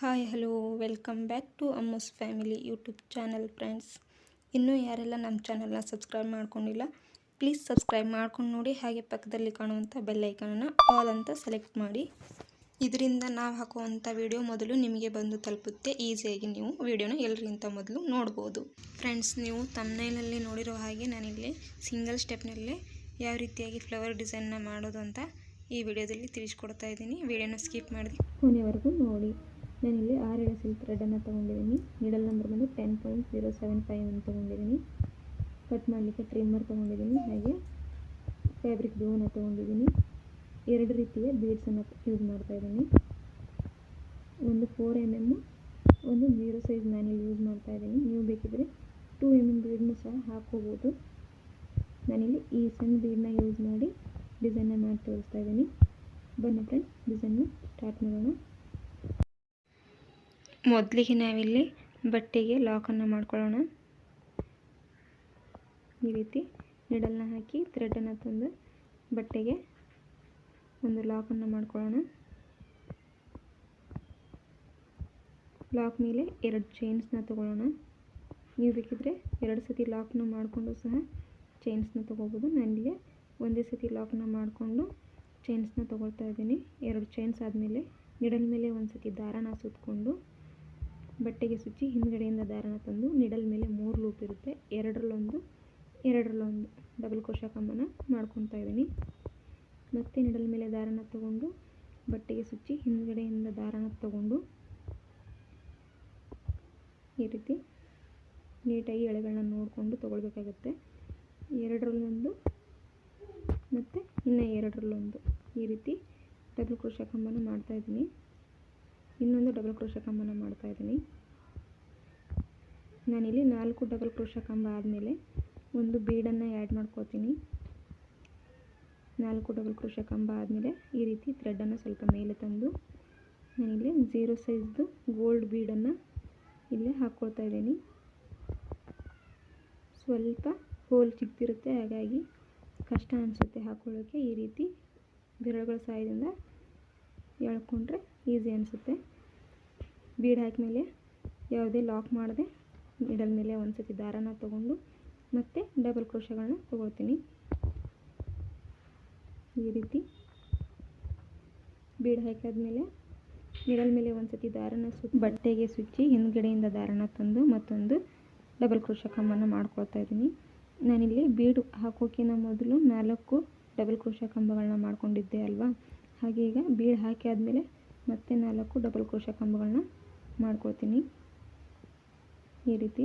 Hi hello welcome back to Amma's family YouTube channel friends. ಇನ್ನೂ ಯಾರೆಲ್ಲ ನಮ್ಮ ಚಾನಲ್ನ ಸಬ್ಸ್ಕ್ರೈಬ್ ಮಾಡ್ಕೊಂಡಿಲ್ಲ ಪ್ಲೀಸ್ ಸಬ್ಸ್ಕ್ರೈಬ್ ಮಾಡ್ಕೊಂಡು ನೋಡಿ. ಹಾಗೆ ಪಕ್ಕದಲ್ಲಿ ಕಾಣುವಂಥ ಬೆಲ್ ಐಕಾನನ್ನು ಆಲ್ ಅಂತ ಸೆಲೆಕ್ಟ್ ಮಾಡಿ. ಇದರಿಂದ ನಾವು ಹಾಕುವಂಥ ವಿಡಿಯೋ ಮೊದಲು ನಿಮಗೆ ಬಂದು ತಲುಪುತ್ತೆ. ಈಸಿಯಾಗಿ ನೀವು ವಿಡಿಯೋನ ಎಲ್ಲರಿಗಿಂತ ಮೊದಲು ನೋಡ್ಬೋದು. ಫ್ರೆಂಡ್ಸ್, ನೀವು ಥಂಬ್ನೈಲಲ್ಲಿ ನೋಡಿರೋ ಹಾಗೆ ನಾನಿಲ್ಲಿ ಸಿಂಗಲ್ ಸ್ಟೆಪ್ನಲ್ಲೇ ಯಾವ ರೀತಿಯಾಗಿ ಫ್ಲವರ್ ಡಿಸೈನ್ನ ಮಾಡೋದು ಅಂತ ಈ ವಿಡಿಯೋದಲ್ಲಿ ತಿಳಿಸ್ಕೊಡ್ತಾ ಇದ್ದೀನಿ. ವಿಡಿಯೋನ ಸ್ಕಿಪ್ ಮಾಡಿ ಕೊನೆವರೆಗೂ ನೋಡಿ. ನಾನಿಲ್ಲಿ 6 ಎಳೆ ಥ್ರೆಡನ್ನು ತೊಗೊಂಡಿದ್ದೀನಿ. ನೀಡಲ್ ನಂಬರ್ ಬಂದು 10.075 ಅಂತ ತೊಗೊಂಡಿದ್ದೀನಿ. ಕಟ್ ಮಾಡಲಿಕ್ಕೆ ಟ್ರಿಮ್ಮರ್ ತೊಗೊಂಡಿದ್ದೀನಿ. ಹಾಗೆ ಫ್ಯಾಬ್ರಿಕ್ ಗ್ಲೂನ ತೊಗೊಂಡಿದ್ದೀನಿ. 2 ರೀತಿಯ ಬೀಡ್ಸನ್ನು ಯೂಸ್ ಮಾಡ್ತಾಯಿದ್ದೀನಿ. ಒಂದು 4 mm, ಒಂದು 0 ಸೈಜ್ ನಾನಿಲ್ಲಿ ಯೂಸ್ ಮಾಡ್ತಾಯಿದ್ದೀನಿ. ನೀವು ಬೇಕಿದ್ರೆ 2 mm ಬೀಡನ್ನು ಸಹ ಹಾಕೋಬೋದು. ನಾನಿಲ್ಲಿ ಈ ಸಣ್ಣ ಬೀಡನ್ನ ಯೂಸ್ ಮಾಡಿ ಡಿಸೈನ್ನ ಮಾಡಿ ತೋರಿಸ್ತಾ ಇದ್ದೀನಿ. ಬನ್ನಿ ಫ್ರೆಂಡ್ಸ್, ಡಿಸೈನ್ನ ಸ್ಟಾರ್ಟ್ ಮಾಡೋಣ. ಮೊದಲಿಗೆ ನಾವಿಲ್ಲಿ ಬಟ್ಟೆಗೆ ಲಾಕನ್ನು ಮಾಡ್ಕೊಳ್ಳೋಣ. ಈ ರೀತಿ ನಿಡಲ್ನ ಹಾಕಿ ಥ್ರೆಡನ್ನು ತಂದು ಬಟ್ಟೆಗೆ ಒಂದು ಲಾಕನ್ನು ಮಾಡ್ಕೊಳ್ಳೋಣ. ಲಾಕ್ ಮೇಲೆ 2 ಚೈನ್ಸ್ನ ತಗೊಳ್ಳೋಣ. ನೀವು ಬೇಕಿದ್ರೆ 2 ಸತಿ ಲಾಕ್ನ ಮಾಡಿಕೊಂಡು ಸಹ ಚೈನ್ಸ್ನ ತೊಗೋಬೋದು. ನಾನಿಲ್ಲಿ ಒಂದೇ ಸತಿ ಲಾಕ್ನ ಮಾಡಿಕೊಂಡು ಚೈನ್ಸ್ನ ತೊಗೊಳ್ತಾ ಇದ್ದೀನಿ. 2 ಚೈನ್ಸ್ ಆದಮೇಲೆ ನಿಡಲ್ ಮೇಲೆ ಒಂದು ಸತಿ ದಾರನ ಸುತ್ತಕೊಂಡು ಬಟ್ಟೆಗೆ ಸುಚ್ಚಿ ಹಿಂದ್ಗಡೆಯಿಂದ ದಾರನ ತಂದು ನಿಡಲ್ ಮೇಲೆ 3 ಲೂಪ್ ಇರುತ್ತೆ. ಎರಡರಲ್ಲೊಂದು ಡಬಲ್ ಕ್ರೋಶಾ ಕಂಬನ ಮಾಡ್ಕೊತಾ ಇದ್ದೀನಿ. ಮತ್ತೆ ನಿಡಲ್ ಮೇಲೆ ದಾರನ ತಗೊಂಡು ಬಟ್ಟೆಗೆ ಸುಚ್ಚಿ ಹಿಂದ್ಗಡೆಯಿಂದ ದಾರನ ತಗೊಂಡು ಈ ರೀತಿ ನೀಟಾಗಿ ಎಳೆಗಳನ್ನ ನೋಡಿಕೊಂಡು ತೊಗೊಳ್ಬೇಕಾಗುತ್ತೆ. ಎರಡರಲ್ಲೊಂದು ಮತ್ತು ಇನ್ನು ಎರಡರಲ್ಲೊಂದು ಈ ರೀತಿ ಡಬಲ್ ಕ್ರೋಶಾ ಕಂಬನ ಮಾಡ್ತಾಯಿದ್ದೀನಿ. ಇನ್ನೊಂದು ಡಬಲ್ ಕ್ರೋಶಾ ಕಂಬನ ಮಾಡ್ತಾಯಿದ್ದೀನಿ. ನಾನಿಲ್ಲಿ 4 ಡಬಲ್ ಕ್ರೋಶಾ ಕಂಬ ಆದಮೇಲೆ ಒಂದು ಬೀಡನ್ನು ಆ್ಯಡ್ ಮಾಡ್ಕೋತೀನಿ. 4 ಡಬಲ್ ಕ್ರೋಶಾ ಕಂಬ ಆದಮೇಲೆ ಈ ರೀತಿ ಥ್ರೆಡನ್ನು ಸ್ವಲ್ಪ ಮೇಲೆ ತಂದು ನಾನಿಲ್ಲಿ 0 ಸೈಜ್ದು ಗೋಲ್ಡ್ ಬೀಡನ್ನು ಇಲ್ಲೇ ಹಾಕ್ಕೊಳ್ತಾ ಇದ್ದೀನಿ. ಸ್ವಲ್ಪ ಹೋಲ್ ಚಿಕ್ತಿರುತ್ತೆ, ಹಾಗಾಗಿ ಕಷ್ಟ ಅನಿಸುತ್ತೆ ಹಾಕ್ಕೊಳ್ಳೋಕ್ಕೆ. ಈ ರೀತಿ ಬೆರಳುಗಳ ಸಹಾಯದಿಂದ ಎಳ್ಕೊಂಡ್ರೆ ಈಸಿ ಅನಿಸುತ್ತೆ. ಬೀಡ್ ಹಾಕಿದ್ಮೇಲೆ ಯಾವುದೇ ಲಾಕ್ ಮಾಡದೆ ನಿಡಲ್ ಮೇಲೆ ಒಂದು ಸತಿ ದಾರನ ತೊಗೊಂಡು ಮತ್ತೆ ಡಬಲ್ ಕ್ರೋಶಗಳನ್ನ ತೊಗೊಳ್ತೀನಿ. ಈ ರೀತಿ ಬೀಡ್ ಹಾಕಾದ್ಮೇಲೆ ನಿಡಲ್ ಮೇಲೆ ಒಂದು ಸತಿ ದಾರನ ಬಟ್ಟೆಗೆ ಸುಚ್ಚಿ ಹಿಂದ್ಗಡೆಯಿಂದ ದಾರನ ತಂದು ಮತ್ತೊಂದು ಡಬಲ್ ಕ್ರೋಶಾ ಕಂಬನ ಮಾಡ್ಕೊಳ್ತಾ ಇದ್ದೀನಿ. ನಾನಿಲ್ಲಿ ಬೀಡು ಹಾಕೋಕ್ಕಿಂತ ಮೊದಲು 4 ಡಬಲ್ ಕ್ರೋಶಾ ಕಂಬಗಳನ್ನ ಮಾಡ್ಕೊಂಡಿದ್ದೆ ಅಲ್ವಾ, ಹಾಗೆ ಈಗ ಬೀಡ್ ಹಾಕಿ ಆದಮೇಲೆ ಮತ್ತೆ 4 ಡಬಲ್ ಕ್ರೋಶಾ ಕಂಬಗಳನ್ನ ಮಾಡ್ಕೊಳ್ತೀನಿ. ಈ ರೀತಿ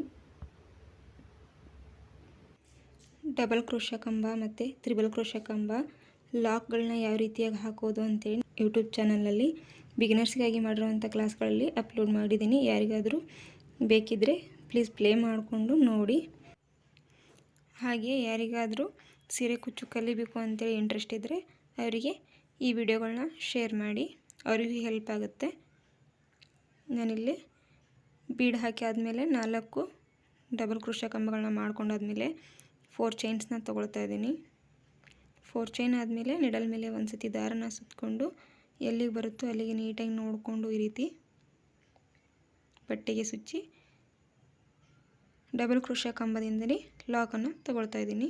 ಡಬಲ್ ಕ್ರೋಶಾ ಕಂಬ ಮತ್ತು ತ್ರಿಬಲ್ ಕ್ರೋಶಾ ಕಂಬ ಲಾಕ್ಗಳನ್ನ ಯಾವ ರೀತಿಯಾಗಿ ಹಾಕೋದು ಅಂತೇಳಿ ಯೂಟ್ಯೂಬ್ ಚಾನಲಲ್ಲಿ ಬಿಗಿನರ್ಸ್ಗಾಗಿ ಮಾಡಿರೋವಂಥ ಕ್ಲಾಸ್ಗಳಲ್ಲಿ ಅಪ್ಲೋಡ್ ಮಾಡಿದ್ದೀನಿ. ಯಾರಿಗಾದರೂ ಬೇಕಿದ್ದರೆ ಪ್ಲೀಸ್ ಪ್ಲೇ ಮಾಡಿಕೊಂಡು ನೋಡಿ. ಹಾಗೆ ಯಾರಿಗಾದರೂ ಸೀರೆ ಕುಚ್ಚು ಕಲಿಬೇಕು ಅಂತೇಳಿ ಇಂಟ್ರೆಸ್ಟ್ ಇದ್ದರೆ ಅವರಿಗೆ ಈ ವಿಡಿಯೋಗಳನ್ನ ಶೇರ್ ಮಾಡಿ, ಅವರಿಗೂ ಹೆಲ್ಪ್ ಆಗುತ್ತೆ. ನಾನಿಲ್ಲಿ ಬೀಡ್ ಹಾಕಿ ಆದಮೇಲೆ 4 ಡಬಲ್ ಕ್ರೋಶಾ ಕಂಬಗಳನ್ನ ಮಾಡ್ಕೊಂಡಾದ್ಮೇಲೆ 4 ಚೈನ್ಸ್ನ ತೊಗೊಳ್ತಾ ಇದ್ದೀನಿ. 4 ಚೈನ್ ಆದಮೇಲೆ ನಿಡಲ್ ಮೇಲೆ ಒಂದು ಸತಿ ದಾರನ ಸುತ್ತಕೊಂಡು ಎಲ್ಲಿಗೆ ಬರುತ್ತೋ ಅಲ್ಲಿಗೆ ನೀಟಾಗಿ ನೋಡಿಕೊಂಡು ಈ ರೀತಿ ಬಟ್ಟೆಗೆ ಸುಚ್ಚಿ ಡಬಲ್ ಕ್ರೋಶಾ ಕಂಬದಿಂದಲೇ ಲಾಕನ್ನು ತಗೊಳ್ತಾ ಇದ್ದೀನಿ.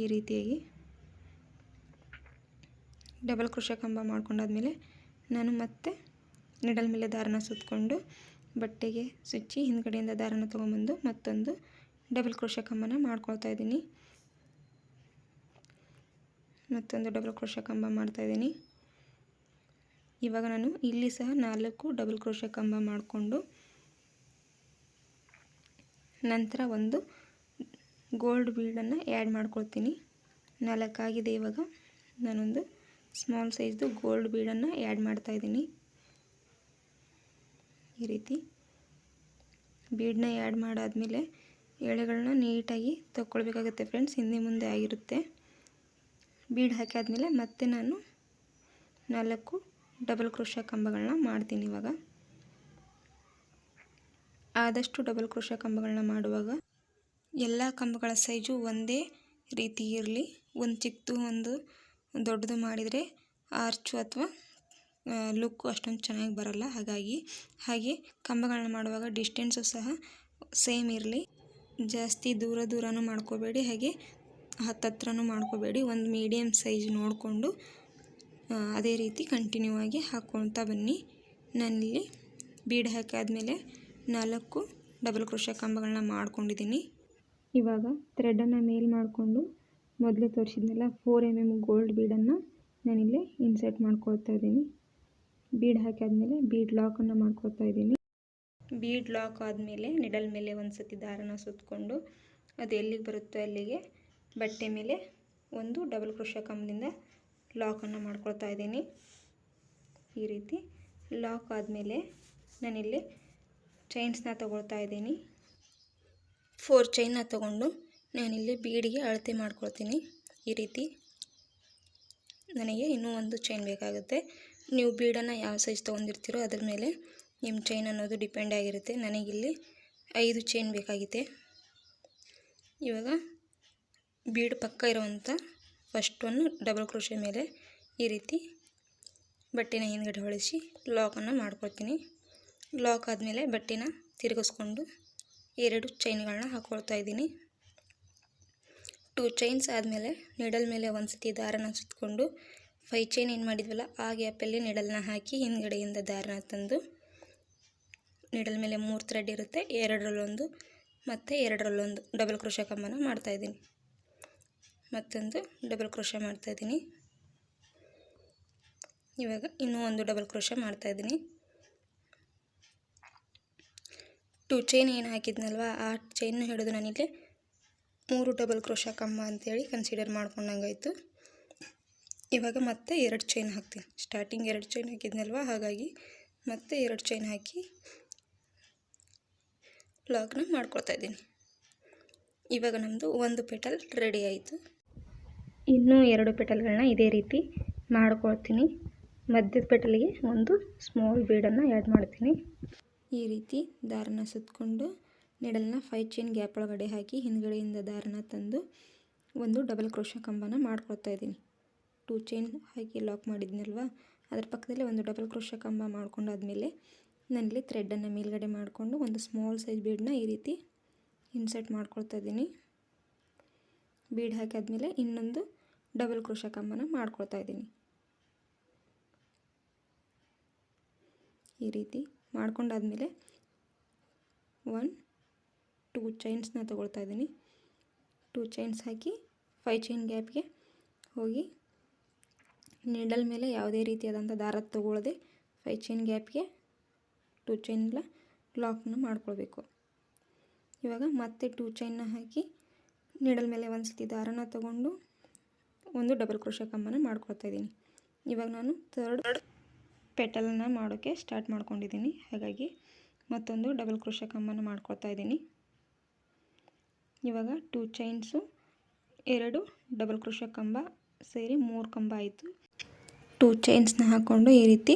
ಈ ರೀತಿಯಾಗಿ ಡಬಲ್ ಕ್ರೋಶಾ ಕಂಬ ಮಾಡ್ಕೊಂಡಾದ್ಮೇಲೆ ನಾನು ಮತ್ತೆ ನಿಡಲ್ ಮೇಲೆ ದಾರನ ಸುತ್ತಕೊಂಡು ಬಟ್ಟೆಗೆ ಸುಚ್ಚಿ ಹಿಂದ್ಗಡೆಯಿಂದ ದಾರನ ತೊಗೊಂಬಂದು ಮತ್ತೊಂದು ಡಬಲ್ ಕ್ರೋಶಾ ಕಂಬನ ಮಾಡ್ಕೊಳ್ತಾ ಇದ್ದೀನಿ. ಮತ್ತೊಂದು ಡಬಲ್ ಕ್ರೋಶಾ ಕಂಬ ಮಾಡ್ತಾಯಿದ್ದೀನಿ. ಇವಾಗ ನಾನು ಇಲ್ಲಿ ಸಹ 4 ಡಬಲ್ ಕ್ರೋಶಾ ಕಂಬ ಮಾಡಿಕೊಂಡು ನಂತರ ಒಂದು ಗೋಲ್ಡ್ ಬೀಡನ್ನು ಆ್ಯಡ್ ಮಾಡ್ಕೊಳ್ತೀನಿ. 4 ಆಗಿದೆ. ಇವಾಗ ನಾನೊಂದು ಸ್ಮಾಲ್ ಸೈಜ್ದು ಗೋಲ್ಡ್ ಬೀಡನ್ನು ಆ್ಯಡ್ ಮಾಡ್ತಾಯಿದ್ದೀನಿ. ಈ ರೀತಿ ಬೀಡನ್ನ ಆ್ಯಡ್ ಮಾಡಾದಮೇಲೆ ಎಳೆಗಳನ್ನ ನೀಟಾಗಿ ತಗೊಳ್ಬೇಕಾಗುತ್ತೆ ಫ್ರೆಂಡ್ಸ್, ಹಿಂದೆ ಮುಂದೆ ಆಗಿರುತ್ತೆ. ಬೀಡ್ ಹಾಕಾದ್ಮೇಲೆ ಮತ್ತೆ ನಾನು 4 ಡಬಲ್ ಕ್ರೋಶಾ ಕಂಬಗಳನ್ನ ಮಾಡ್ತೀನಿ. ಇವಾಗ ಆದಷ್ಟು ಡಬಲ್ ಕ್ರೋಶಾ ಕಂಬಗಳನ್ನ ಮಾಡುವಾಗ ಎಲ್ಲ ಕಂಬಗಳ ಸೈಜು ಒಂದೇ ರೀತಿ ಇರಲಿ. ಒಂದು ಚಿಕ್ಕದು ಒಂದು ದೊಡ್ಡದು ಮಾಡಿದರೆ ಆರ್ಚು ಅಥವಾ ಲುಕ್ಕು ಅಷ್ಟೊಂದು ಚೆನ್ನಾಗಿ ಬರಲ್ಲ. ಹಾಗೆ ಕಂಬಗಳನ್ನ ಮಾಡುವಾಗ ಡಿಸ್ಟೆನ್ಸು ಸಹ ಸೇಮ್ ಇರಲಿ. ಜಾಸ್ತಿ ದೂರನೂ ಮಾಡ್ಕೋಬೇಡಿ, ಹಾಗೆ ಹತ್ತತ್ರನೂ ಮಾಡ್ಕೋಬೇಡಿ. ಒಂದು ಮೀಡಿಯಮ್ ಸೈಜ್ ನೋಡಿಕೊಂಡು ಅದೇ ರೀತಿ ಕಂಟಿನ್ಯೂ ಆಗಿ ಹಾಕ್ಕೊಳ್ತಾ ಬನ್ನಿ. ನಾನಿಲ್ಲಿ ಬೀಡ್ ಹಾಕಾದ್ಮೇಲೆ 4 ಡಬಲ್ ಕ್ರೋಶೆ ಕಂಬಗಳನ್ನ ಮಾಡ್ಕೊಂಡಿದ್ದೀನಿ. ಇವಾಗ ಥ್ರೆಡನ್ನು ಮೇಲ್ ಮಾಡಿಕೊಂಡು ಮೊದಲೇ ತೋರಿಸಿದ್ನಲ್ಲ 4 mm ಗೋಲ್ಡ್ ಬೀಡನ್ನು ನಾನಿಲ್ಲಿ ಇನ್ಸರ್ಟ್ ಮಾಡ್ಕೊಳ್ತಾ ಇದ್ದೀನಿ. ಬೀಡ್ ಹಾಕಾದ್ಮೇಲೆ ಬೀಡ್ ಲಾಕನ್ನು ಮಾಡ್ಕೊಳ್ತಾ ಇದ್ದೀನಿ. ಬೀಡ್ ಲಾಕ್ ಆದಮೇಲೆ ನಿಡಲ್ ಮೇಲೆ ಒಂದು ಸತಿ ದಾರನ ಸುತ್ತಕೊಂಡು ಅದು ಎಲ್ಲಿಗೆ ಬರುತ್ತೋ ಅಲ್ಲಿಗೆ ಬಟ್ಟೆ ಮೇಲೆ ಒಂದು ಡಬಲ್ ಕ್ರೋಶೆ ಕಂಬದಿಂದ ಲಾಕನ್ನು ಮಾಡ್ಕೊಳ್ತಾ ಇದ್ದೀನಿ. ಈ ರೀತಿ ಲಾಕ್ ಆದಮೇಲೆ ನಾನಿಲ್ಲಿ ಚೈನ್ಸ್ನ ತಗೊಳ್ತಾ ಇದ್ದೀನಿ. 4 ಚೈನ್ನ ತಗೊಂಡು ನಾನಿಲ್ಲಿ ಬೀಡಿಗೆ ಅಳತೆ ಮಾಡ್ಕೊಳ್ತೀನಿ. ಈ ರೀತಿ ನನಗೆ ಇನ್ನೂ ಒಂದು ಚೈನ್ ಬೇಕಾಗುತ್ತೆ. ನೀವು ಬೀಡನ್ನು ಯಾವ ಸೈಜ್ ತೊಗೊಂಡಿರ್ತೀರೋ ಅದ್ರ ಮೇಲೆ ನಿಮ್ಮ ಚೈನ್ ಅನ್ನೋದು ಡಿಪೆಂಡ್ ಆಗಿರುತ್ತೆ. ನನಗಿಲ್ಲಿ 5 ಚೈನ್ ಬೇಕಾಗಿದೆ. ಇವಾಗ ಬೀಡ್ ಪಕ್ಕ ಇರೋವಂಥ ಫಸ್ಟ್ ಒಂದು ಡಬಲ್ ಕ್ರೋಶೆ ಮೇಲೆ ಈ ರೀತಿ ಬಟ್ಟೆನ ಹಿಂದ್ಗಡೆ ಹೊಳಿಸಿ ಲಾಕನ್ನು ಮಾಡ್ಕೊಳ್ತೀನಿ. ಲಾಕ್ ಆದಮೇಲೆ ಬಟ್ಟೆನ ತಿರುಗಿಸ್ಕೊಂಡು 2 ಚೈನ್ಗಳನ್ನ ಹಾಕ್ಕೊಳ್ತಾ ಇದ್ದೀನಿ. 2 ಚೈನ್ಸ್ ಆದಮೇಲೆ ನಿಡಲ್ ಮೇಲೆ ಒಂದು ಸತಿ ದಾರನ ಸುತ್ತಕೊಂಡು 5 ಚೈನ್ ಏನು ಮಾಡಿದ್ವಲ್ಲ ಆ ಗ್ಯಾಪಲ್ಲಿ ನಿಡಲ್ನ ಹಾಕಿ ಹಿಂದ್ಗಡೆಯಿಂದ ದಾರನ ತಂದು ನಿಡಲ್ ಮೇಲೆ 3 ಥ್ರೆಡ್ ಇರುತ್ತೆ, 2ರಲ್ಲೊಂದು ಮತ್ತು 2ರಲ್ಲೊಂದು ಡಬಲ್ ಕ್ರೋಶೆ ಕಂಬನ ಮಾಡ್ತಾಯಿದ್ದೀನಿ. ಮತ್ತೊಂದು ಡಬಲ್ ಕ್ರೋಶೆ ಮಾಡ್ತಾಯಿದ್ದೀನಿ. ಇವಾಗ ಇನ್ನೂ ಒಂದು ಡಬಲ್ ಕ್ರೋಶೆ ಮಾಡ್ತಾಯಿದ್ದೀನಿ. 2 ಚೈನ್ ಏನು ಹಾಕಿದ್ನಲ್ವ ಆ ಚೈನ್ನ ಹಿಡಿದು ನಾನಿಲ್ಲಿ 3 ಡಬಲ್ ಕ್ರೋಶೆ ಕಂಬ ಅಂತೇಳಿ ಕನ್ಸಿಡರ್ ಮಾಡ್ಕೊಂಡಂಗಾಯಿತು. ಇವಾಗ ಮತ್ತೆ 2 ಚೈನ್ ಹಾಕ್ತೀನಿ. ಸ್ಟಾರ್ಟಿಂಗ್ 2 ಚೈನ್ ಹಾಕಿದ್ನಲ್ವ, ಹಾಗಾಗಿ ಮತ್ತೆ 2 ಚೈನ್ ಹಾಕಿ ಲಾಕ್ನ ಮಾಡ್ಕೊಳ್ತಾ ಇದ್ದೀನಿ. ಇವಾಗ ನಮ್ಮದು ಒಂದು ಪೆಟಲ್ ರೆಡಿ ಆಯಿತು. ಇನ್ನೂ 2 ಪೆಟಲ್ಗಳನ್ನ ಇದೇ ರೀತಿ ಮಾಡ್ಕೊಳ್ತೀನಿ. ಮಧ್ಯದ ಪೆಟಲಿಗೆ ಒಂದು ಸ್ಮಾಲ್ ಬೀಡನ್ನು ಆ್ಯಡ್ ಮಾಡ್ತೀನಿ. ಈ ರೀತಿ ದಾರನ ಸುತ್ತಕೊಂಡು ನಿಡಲ್ನ 5 ಚೈನ್ ಗ್ಯಾಪ್ ಒಳಗಡೆ ಹಾಕಿ ಹಿಂದ್ಗಡೆಯಿಂದ ದಾರನ ತಂದು ಒಂದು ಡಬಲ್ ಕ್ರೋಶೆ ಕಂಬನ ಮಾಡ್ಕೊಳ್ತಾ ಇದ್ದೀನಿ. 2 ಚೈನ್ ಹಾಕಿ ಲಾಕ್ ಮಾಡಿದ್ನಲ್ವ, ಅದರ ಪಕ್ಕದಲ್ಲೇ ಒಂದು ಡಬಲ್ ಕ್ರೋಶೆ ಕಂಬ ಮಾಡ್ಕೊಂಡಾದ್ಮೇಲೆ ನಾನಿಲ್ಲಿ ಥ್ರೆಡನ್ನು ಮೇಲ್ಗಡೆ ಮಾಡಿಕೊಂಡು ಒಂದು ಸ್ಮಾಲ್ ಸೈಜ್ ಬೀಡನ್ನ ಈ ರೀತಿ ಇನ್ಸರ್ಟ್ ಮಾಡ್ಕೊಳ್ತಾ ಇದ್ದೀನಿ. ಬೀಡ್ ಹಾಕಾದ್ಮೇಲೆ ಇನ್ನೊಂದು ಡಬಲ್ ಕ್ರೋಶೆ ಕಂಬನ ಮಾಡ್ಕೊಳ್ತಾ ಇದ್ದೀನಿ. ಈ ರೀತಿ ಮಾಡ್ಕೊಂಡಾದ್ಮೇಲೆ 2 ಚೈನ್ಸ್ನ ತಗೊಳ್ತಾ ಇದ್ದೀನಿ. 2 ಚೈನ್ಸ್ ಹಾಕಿ 5 ಚೈನ್ ಗ್ಯಾಪ್ಗೆ ಹೋಗಿ ನೀಡಲ್ ಮೇಲೆ ಯಾವುದೇ ರೀತಿಯಾದಂಥ ದಾರ ತಗೊಳ್ಳದೆ 5 ಚೈನ್ ಗ್ಯಾಪ್ಗೆ 2 ಚೈನ್ಲ ಲಾಕ್ನ ಮಾಡ್ಕೊಳ್ಬೇಕು. ಇವಾಗ ಮತ್ತೆ 2 ಚೈನ್ನ ಹಾಕಿ ನೀಡಲ್ ಮೇಲೆ ಒಂದು ಸತಿ ದಾರನ ತಗೊಂಡು ಒಂದು ಡಬಲ್ ಕ್ರೋಶೆ ಕಂಬನ ಮಾಡ್ಕೊಳ್ತಾ ಇದ್ದೀನಿ. ಇವಾಗ ನಾನು 3rd ಪೆಟಲ್ನ ಮಾಡೋಕ್ಕೆ ಸ್ಟಾರ್ಟ್ ಮಾಡ್ಕೊಂಡಿದ್ದೀನಿ. ಹಾಗಾಗಿ ಮತ್ತೊಂದು ಡಬಲ್ ಕ್ರೋಶೆ ಕಂಬನ ಮಾಡ್ಕೊಳ್ತಾ ಇದ್ದೀನಿ. ಇವಾಗ 2 ಚೈನ್ಸು 2 ಡಬಲ್ ಕ್ರೋಶೆ ಕಂಬ ಸೇರಿ 3 ಕಂಬ ಆಯಿತು. 2 ಚೈನ್ಸ್ನ ಹಾಕ್ಕೊಂಡು ಈ ರೀತಿ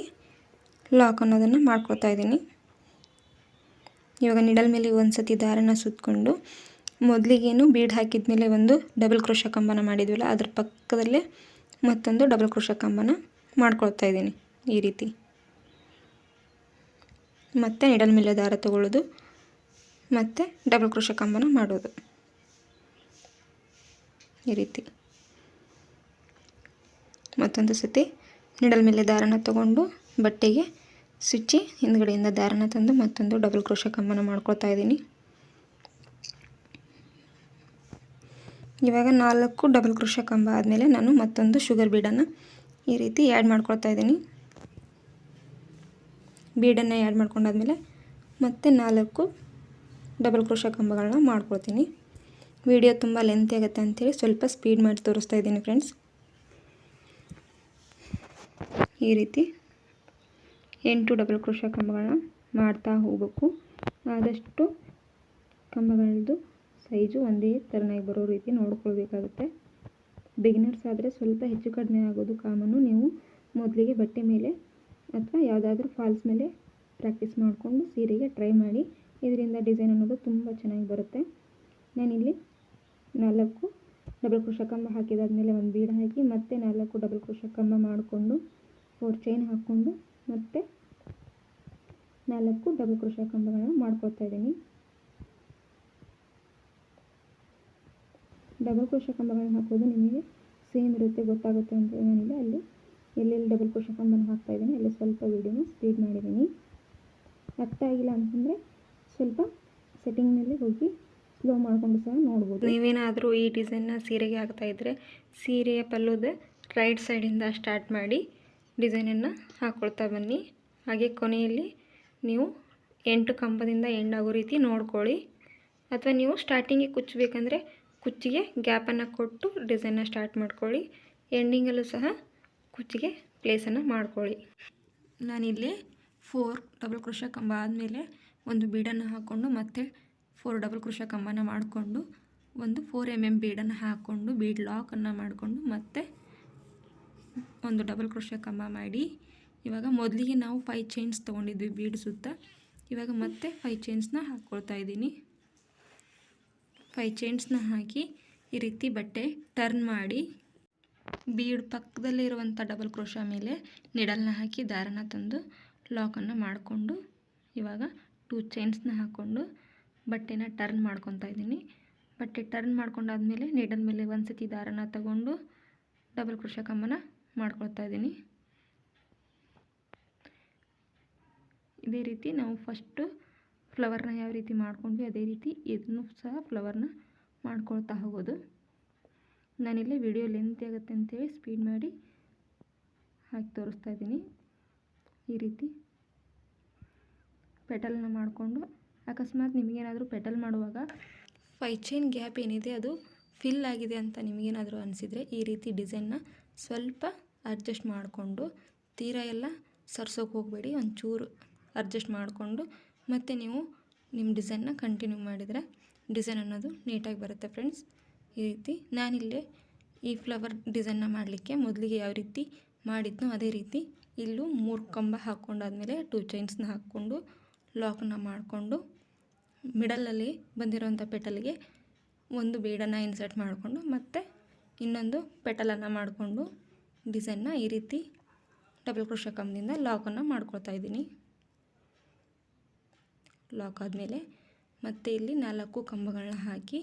ಲಾಕ್ ಅನ್ನೋದನ್ನು ಮಾಡ್ಕೊಳ್ತಾ ಇದ್ದೀನಿ. ಇವಾಗ ನಿಡಲ್ ಮೇಲೆ ಒಂದು ಸತಿ ದಾರನ ಸುತ್ತಕೊಂಡು ಮೊದಲಿಗೇನು ಬೀಡ್ ಹಾಕಿದ ಮೇಲೆ ಒಂದು ಡಬಲ್ ಕ್ರೋಶೆ ಕಂಬನ ಮಾಡಿದ್ವಲ್ಲ ಅದ್ರ ಪಕ್ಕದಲ್ಲೇ ಮತ್ತೊಂದು ಡಬಲ್ ಕ್ರೋಶೆ ಕಂಬನ ಮಾಡ್ಕೊಳ್ತಾ ಇದ್ದೀನಿ. ಈ ರೀತಿ ಮತ್ತೆ ನಿಡಲ್ ಮೇಲೆ ದಾರ ತಗೊಳ್ಳೋದು ಮತ್ತು ಡಬಲ್ ಕ್ರೋಶೆ ಕಂಬನ ಮಾಡೋದು. ಈ ರೀತಿ ಮತ್ತೊಂದು ಸತಿ ನಿಡಲ್ ಮೇಲೆ ದಾರನ ತಗೊಂಡು ಬಟ್ಟೆಗೆ ಸುಚ್ಚಿ ಹಿಂದ್ಗಡೆಯಿಂದ ದಾರನ ತಂದು ಮತ್ತೊಂದು ಡಬಲ್ ಕ್ರೋಶೆ ಕಂಬನ ಮಾಡ್ಕೊಳ್ತಾ ಇದ್ದೀನಿ. ಇವಾಗ 4 ಡಬಲ್ ಕ್ರೋಶೆ ಕಂಬ ಆದಮೇಲೆ ನಾನು ಮತ್ತೊಂದು ಶುಗರ್ ಬೀಡನ್ನು ಈ ರೀತಿ ಆ್ಯಡ್ ಮಾಡ್ಕೊಳ್ತಾ ಇದ್ದೀನಿ. ಬೀಡನ್ನು ಆ್ಯಡ್ ಮಾಡ್ಕೊಂಡಾದ್ಮೇಲೆ ಮತ್ತೆ 4 ಡಬಲ್ ಕ್ರೋಶೆ ಕಂಬಗಳನ್ನ ಮಾಡ್ಕೊಳ್ತೀನಿ. ವಿಡಿಯೋ ತುಂಬ ಲೆಂತಿ ಆಗುತ್ತೆ ಅಂಥೇಳಿ ಸ್ವಲ್ಪ ಸ್ಪೀಡ್ ಮಾಡಿ ತೋರಿಸ್ತಾ ಇದ್ದೀನಿ ಫ್ರೆಂಡ್ಸ್. ಈ ರೀತಿ 8 ಡಬಲ್ ಕ್ರೋಶೆ ಕಂಬಗಳನ್ನ ಮಾಡ್ತಾ ಹೋಗಬೇಕು. ಆದಷ್ಟು ಕಂಬಗಳದ್ದು ಸೈಜು ಒಂದೇ ಥರನಾಗಿ ಬರೋ ರೀತಿ ನೋಡ್ಕೊಳ್ಬೇಕಾಗುತ್ತೆ. ಬಿಗಿನರ್ಸ್ ಆದರೆ ಸ್ವಲ್ಪ ಹೆಚ್ಚು ಕಡಿಮೆ ಆಗೋದು ಕಾಮನ್ನು. ನೀವು ಮೊದಲಿಗೆ ಬಟ್ಟೆ ಮೇಲೆ ಅಥವಾ ಯಾವುದಾದ್ರೂ ಫಾಲ್ಸ್ ಮೇಲೆ ಪ್ರಾಕ್ಟೀಸ್ ಮಾಡಿಕೊಂಡು ಸೀರೆಗೆ ಟ್ರೈ ಮಾಡಿ. ಇದರಿಂದ ಡಿಸೈನ್ ಅನ್ನೋದು ತುಂಬ ಚೆನ್ನಾಗಿ ಬರುತ್ತೆ. ನಾನಿಲ್ಲಿ 4 ಡಬಲ್ ಕ್ರೋಶೆ ಕಂಬ ಹಾಕಿದಾದ್ಮೇಲೆ ಒಂದು ಬೀಡ್ ಹಾಕಿ ಮತ್ತೆ 4 ಡಬಲ್ ಕ್ರೋಶೆ ಕಂಬ ಮಾಡಿಕೊಂಡು 4 ಚೈನ್ ಹಾಕ್ಕೊಂಡು ಮತ್ತು 4 ಡಬಲ್ ಕ್ರೋಶೆ ಕಂಬಗಳನ್ನ ಮಾಡ್ಕೊಳ್ತಾ ಇದ್ದೀನಿ. ಡಬಲ್ ಕ್ರೋಶೆ ಕಂಬಗಳನ್ನ ಹಾಕೋದು ನಿಮಗೆ ಸೇಮ್ ಇರುತ್ತೆ, ಗೊತ್ತಾಗುತ್ತೆ ಅಂತ ಏನಿಲ್ಲ. ಅಲ್ಲಿ ಎಲ್ಲೆಲ್ಲಿ ಡಬಲ್ ಕ್ರೋಶೆ ಕಂಬನ ಹಾಕ್ತಾ ಇದ್ದೀನಿ ಅಲ್ಲಿ ಸ್ವಲ್ಪ ವಿಡಿಯೋನ ಸ್ಪೀಡ್ ಮಾಡಿದ್ದೀನಿ. ಅರ್ಥ ಆಗಿಲ್ಲ ಅಂತಂದರೆ ಸ್ವಲ್ಪ ಸೆಟ್ಟಿಂಗ್ನಲ್ಲಿ ಹೋಗಿ ಸ್ಲೋ ಮಾಡಿಕೊಂಡು ಸಹ ನೋಡ್ಬೋದು. ನೀವೇನಾದರೂ ಈ ಡಿಸೈನ್ನ ಸೀರೆಗೆ ಹಾಕ್ತಾಯಿದ್ರೆ ಸೀರೆಯ ಪಲ್ಲುದ ರೈಟ್ ಸೈಡಿಂದ ಸ್ಟಾರ್ಟ್ ಮಾಡಿ ಡಿಸೈನನ್ನು ಹಾಕ್ಕೊಳ್ತಾ ಬನ್ನಿ. ಹಾಗೆ ಕೊನೆಯಲ್ಲಿ ನೀವು 8 ಕಂಬದಿಂದ ಎಂಡ್ ಆಗೋ ರೀತಿ ನೋಡ್ಕೊಳ್ಳಿ. ಅಥವಾ ನೀವು ಸ್ಟಾರ್ಟಿಂಗಿಗೆ ಕುಚ್ಚಬೇಕಂದ್ರೆ ಕುಚ್ಚಿಗೆ ಗ್ಯಾಪನ್ನು ಕೊಟ್ಟು ಡಿಸೈನ್ನ ಸ್ಟಾರ್ಟ್ ಮಾಡ್ಕೊಳ್ಳಿ. ಎಂಡಿಂಗಲ್ಲೂ ಸಹ ಕುಚ್ಚಿಗೆ ಪ್ಲೇಸನ್ನು ಮಾಡ್ಕೊಳ್ಳಿ. ನಾನಿಲ್ಲಿ 4 ಡಬಲ್ ಕ್ರೋಶೆ ಕಂಬ ಆದಮೇಲೆ ಒಂದು ಬೀಡನ್ನು ಹಾಕ್ಕೊಂಡು ಮತ್ತೆ 4 ಡಬಲ್ ಕ್ರೋಶೆ ಕಂಬನ ಮಾಡಿಕೊಂಡು ಒಂದು 4 mm ಬೀಡನ್ನು ಹಾಕ್ಕೊಂಡು ಬೀಡ್ ಲಾಕನ್ನು ಮಾಡಿಕೊಂಡು ಮತ್ತೆ ಒಂದು ಡಬಲ್ ಕ್ರೋಶೆ ಕಂಬ ಮಾಡಿ, ಇವಾಗ ಮೊದಲಿಗೆ ನಾವು 5 ಚೈನ್ಸ್ ತೊಗೊಂಡಿದ್ವಿ ಬೀಡ್ ಸುತ್ತ. ಇವಾಗ ಮತ್ತೆ 5 ಚೈನ್ಸ್ನ ಹಾಕ್ಕೊಳ್ತಾ ಇದ್ದೀನಿ. 5 ಚೈನ್ಸ್ನ ಹಾಕಿ ಈ ರೀತಿ ಬಟ್ಟೆ ಟರ್ನ್ ಮಾಡಿ ಬೀಡ್ ಪಕ್ಕದಲ್ಲೇ ಇರುವಂಥ ಡಬಲ್ ಕ್ರೋಶೆ ಮೇಲೆ ನಿಡಲ್ನ ಹಾಕಿ ದಾರನ ತಂದು ಲಾಕನ್ನು ಮಾಡಿಕೊಂಡು ಇವಾಗ 2 ಚೈನ್ಸ್ನ ಹಾಕ್ಕೊಂಡು ಬಟ್ಟೆನ ಟರ್ನ್ ಮಾಡ್ಕೊತಾ ಇದ್ದೀನಿ. ಬಟ್ಟೆ ಟರ್ನ್ ಮಾಡ್ಕೊಂಡಾದ್ಮೇಲೆ ನೀಡಲ್ ಮೇಲೆ ಒಂದು ಸತಿ ದಾರನ ತಗೊಂಡು ಡಬಲ್ ಕ್ರೋಶೆ ಕಂಬನ ಮಾಡ್ಕೊಳ್ತಾ ಇದ್ದೀನಿ. ಇದೇ ರೀತಿ ನಾವು ಫಸ್ಟು ಫ್ಲವರ್ನ ಯಾವ ರೀತಿ ಮಾಡ್ಕೊಂಡ್ವಿ ಅದೇ ರೀತಿ ಇದನ್ನು ಸಹ ಫ್ಲವರ್ನ ಮಾಡ್ಕೊಳ್ತಾ ಹೋಗೋದು. ನಾನಿಲ್ಲಿ ವಿಡಿಯೋ ಲೆಂತ್ ಆಗುತ್ತೆ ಅಂತೇಳಿ ಸ್ಪೀಡ್ ಮಾಡಿ ಹಾಕಿ ತೋರಿಸ್ತಾ ಇದ್ದೀನಿ. ಈ ರೀತಿ ಪೆಟಲ್ನ ಮಾಡಿಕೊಂಡು ಅಕಸ್ಮಾತ್ ನಿಮಗೇನಾದರೂ ಪೆಟಲ್ ಮಾಡುವಾಗ 5 ಚೈನ್ ಗ್ಯಾಪ್ ಏನಿದೆ ಅದು ಫಿಲ್ ಆಗಿದೆ ಅಂತ ನಿಮಗೇನಾದರೂ ಅನಿಸಿದರೆ ಈ ರೀತಿ ಡಿಸೈನ್ನ ಸ್ವಲ್ಪ ಅಡ್ಜಸ್ಟ್ ಮಾಡಿಕೊಂಡು, ತೀರಾ ಎಲ್ಲ ಸರ್ಸೋಕೆ ಹೋಗಬೇಡಿ, ಒಂಚೂರು ಅಡ್ಜಸ್ಟ್ ಮಾಡಿಕೊಂಡು ಮತ್ತು ನೀವು ನಿಮ್ಮ ಡಿಸೈನ್ನ ಕಂಟಿನ್ಯೂ ಮಾಡಿದರೆ ಡಿಸೈನ್ ಅನ್ನೋದು ನೀಟಾಗಿ ಬರುತ್ತೆ ಫ್ರೆಂಡ್ಸ್. ಈ ರೀತಿ ನಾನಿಲ್ಲಿ ಈ ಫ್ಲವರ್ ಡಿಸೈನ್ನ ಮಾಡಲಿಕ್ಕೆ ಮೊದಲಿಗೆ ಯಾವ ರೀತಿ ಮಾಡಿದ್ನೋ ಅದೇ ರೀತಿ ಇಲ್ಲೂ 3 ಕಂಬ ಹಾಕ್ಕೊಂಡಾದ್ಮೇಲೆ 2 ಚೈನ್ಸ್ನ ಹಾಕ್ಕೊಂಡು ಲಾಕನ್ನು ಮಾಡಿಕೊಂಡು ಮಿಡಲಲ್ಲಿ ಬಂದಿರೋಂಥ ಪೆಟಲ್ಗೆ ಒಂದು ಬೀಡನ್ನು ಇನ್ಸರ್ಟ್ ಮಾಡಿಕೊಂಡು ಮತ್ತೆ ಇನ್ನೊಂದು ಪೆಟಲನ್ನು ಮಾಡಿಕೊಂಡು ಡಿಸೈನ್ನ ಈ ರೀತಿ ಡಬಲ್ ಕ್ರೋಶೆ ಕಂಬದಿಂದ ಲಾಕನ್ನು ಮಾಡ್ಕೊಳ್ತಾ ಇದ್ದೀನಿ. ಲಾಕ್ ಆದಮೇಲೆ ಮತ್ತೆ ಇಲ್ಲಿ 4 ಕಂಬಗಳನ್ನ ಹಾಕಿ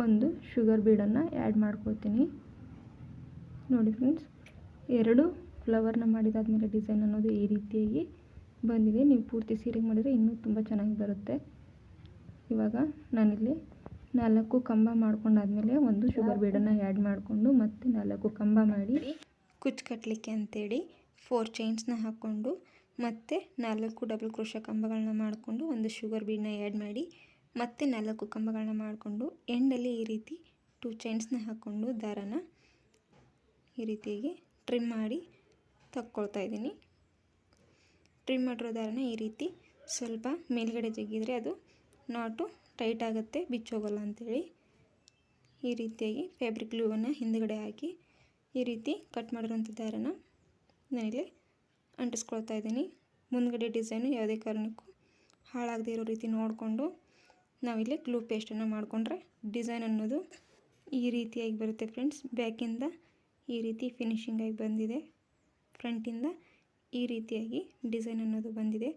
ಒಂದು ಶುಗರ್ ಬೀಡನ್ನು ಆ್ಯಡ್ ಮಾಡ್ಕೊಳ್ತೀನಿ. ನೋಡಿ ಫ್ರೆಂಡ್ಸ್, 2 ಫ್ಲವರ್ನ ಮಾಡಿದಾದ್ಮೇಲೆ ಡಿಸೈನ್ ಅನ್ನೋದು ಈ ರೀತಿಯಾಗಿ ಬಂದಿದೆ. ನೀವು ಪೂರ್ತಿ ಸೀರೆಗೆ ಮಾಡಿದರೆ ಇನ್ನೂ ತುಂಬ ಚೆನ್ನಾಗಿ ಬರುತ್ತೆ. ಇವಾಗ ನಾನಿಲ್ಲಿ 4 ಕಂಬ ಮಾಡ್ಕೊಂಡಾದ್ಮೇಲೆ ಒಂದು ಶುಗರ್ ಬೀಡನ್ನು ಆ್ಯಡ್ ಮಾಡಿಕೊಂಡು ಮತ್ತೆ 4 ಕಂಬ ಮಾಡಿ ಕುಚ್ಚು ಕಟ್ಟಲಿಕ್ಕೆ ಅಂತೇಳಿ 4 ಚೈನ್ಸ್ನ ಹಾಕ್ಕೊಂಡು ಮತ್ತೆ 4 ಡಬಲ್ ಕ್ರೋಶೆ ಕಂಬಗಳನ್ನ ಮಾಡಿಕೊಂಡು ಒಂದು ಶುಗರ್ ಬೀಡನ್ನ ಆ್ಯಡ್ ಮಾಡಿ ಮತ್ತೆ 4 ಕಂಬಗಳನ್ನ ಮಾಡಿಕೊಂಡು ಎಂಡಲ್ಲಿ ಈ ರೀತಿ 2 ಚೈನ್ಸ್ನ ಹಾಕ್ಕೊಂಡು ದಾರನ ಈ ರೀತಿಯಾಗಿ ಟ್ರಿಮ್ ಮಾಡಿ ತಕ್ಕೊಳ್ತಾ ಇದ್ದೀನಿ. ಟ್ರಿಮ್ ಮಾಡಿರೋ ದಾರನ ಈ ರೀತಿ ಸ್ವಲ್ಪ ಮೇಲ್ಗಡೆ ಜಗ್ಗಿದ್ರೆ ಅದು ನಾಟು ಟೈಟ್ ಆಗುತ್ತೆ, ಬಿಚ್ಚೋಗಲ್ಲ ಅಂಥೇಳಿ ಈ ರೀತಿಯಾಗಿ ಫ್ಯಾಬ್ರಿಕ್ ಗ್ಲೂವನ್ನು ಹಿಂದುಗಡೆ ಹಾಕಿ ಈ ರೀತಿ ಕಟ್ ಮಾಡಿರೋಂಥ ದಾರನ ನಾನಿಲ್ಲಿ ಅಂಟಿಸ್ಕೊಳ್ತಾ ಇದ್ದೀನಿ. ಮುಂದ್ಗಡೆ ಡಿಸೈನು ಯಾವುದೇ ಕಾರಣಕ್ಕೂ ಹಾಳಾಗದೇ ಇರೋ ರೀತಿ ನೋಡಿಕೊಂಡು ನಾವಿಲ್ಲಿ ಗ್ಲೂ ಪೇಸ್ಟನ್ನು ಮಾಡಿಕೊಂಡ್ರೆ ಡಿಸೈನ್ ಅನ್ನೋದು ಈ ರೀತಿಯಾಗಿ ಬರುತ್ತೆ ಫ್ರೆಂಡ್ಸ್. ಬ್ಯಾಕಿಂದ ಈ ರೀತಿ ಫಿನಿಶಿಂಗಾಗಿ ಬಂದಿದೆ, ಫ್ರಂಟಿಂದ ಈ ರೀತಿಯಾಗಿ ಡಿಸೈನ್ ಅನ್ನೋದು ಬಂದಿದೆ.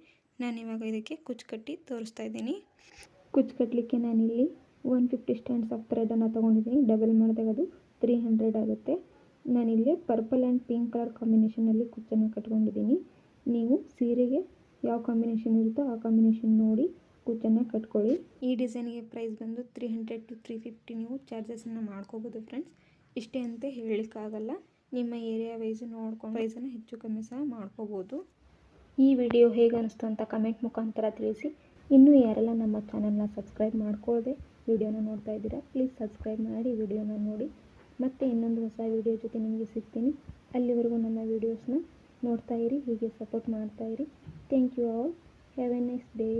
ನಾನಿವಾಗ ಇದಕ್ಕೆ ಕುಚ್ಚು ಕಟ್ಟಿ ತೋರಿಸ್ತಾ ಇದ್ದೀನಿ. ಕುಚ್ಚು ಕಟ್ಟಲಿಕ್ಕೆ ನಾನಿಲ್ಲಿ 150 ಸ್ಟ್ಯಾಂಡ್ಸ್ ಆಫ್ ಥ್ರೆಡನ್ನು ತೊಗೊಂಡಿದ್ದೀನಿ. ಡಬಲ್ ಮಾಡಿದಾಗ ಅದು 300 ಆಗುತ್ತೆ. ನಾನಿಲ್ಲಿ ಪರ್ಪಲ್ ಆ್ಯಂಡ್ ಪಿಂಕ್ ಕಲರ್ ಕಾಂಬಿನೇಷನಲ್ಲಿ ಕುಚ್ಚನ್ನು ಕಟ್ಕೊಂಡಿದ್ದೀನಿ. ನೀವು ಸೀರೆಗೆ ಯಾವ ಕಾಂಬಿನೇಷನ್ ಇರುತ್ತೋ ಆ ಕಾಂಬಿನೇಷನ್ ನೋಡಿ ಕುಚ್ಚನ್ನು ಕಟ್ಕೊಳ್ಳಿ. ಈ ಡಿಸೈನ್ಗೆ ಪ್ರೈಸ್ ಬಂದು 300 to 350 ನೀವು ಚಾರ್ಜಸನ್ನು ಮಾಡ್ಕೋಬೋದು ಫ್ರೆಂಡ್ಸ್. ಇಷ್ಟೇ ಅಂತ ಹೇಳಲಿಕ್ಕಾಗಲ್ಲ, ನಿಮ್ಮ ಏರಿಯಾ ವೈಸ್ ನೋಡ್ಕೊಂಡು ಪ್ರೈಸನ್ನು ಹೆಚ್ಚು ಕಮ್ಮಿ ಸಹ ಮಾಡ್ಕೋಬೋದು. ಈ ವಿಡಿಯೋ ಹೇಗೆ ಅನಿಸ್ತು ಅಂತ ಕಮೆಂಟ್ ಮುಖಾಂತರ ತಿಳಿಸಿ. ಇನ್ನೂ ಯಾರೆಲ್ಲ ನಮ್ಮ ಚಾನಲ್ನ ಸಬ್ಸ್ಕ್ರೈಬ್ ಮಾಡ್ಕೊಳ್ಳದೆ ವಿಡಿಯೋನ ನೋಡ್ತಾ ಇದ್ದೀರಾ ಪ್ಲೀಸ್ ಸಬ್ಸ್ಕ್ರೈಬ್ ಮಾಡಿ ವಿಡಿಯೋನ ನೋಡಿ. ಮತ್ತೆ ಇನ್ನೊಂದು ಹೊಸ ವಿಡಿಯೋ ಜೊತೆ ನಿಮಗೆ ಸಿಗ್ತೀನಿ. ಅಲ್ಲಿವರೆಗೂ ನನ್ನ ವೀಡಿಯೋಸ್ನ ನೋಡ್ತಾ ಇರಿ, ಹೀಗೆ ಸಪೋರ್ಟ್ ಮಾಡ್ತಾ ಇರಿ. Thank you all. Have a nice day.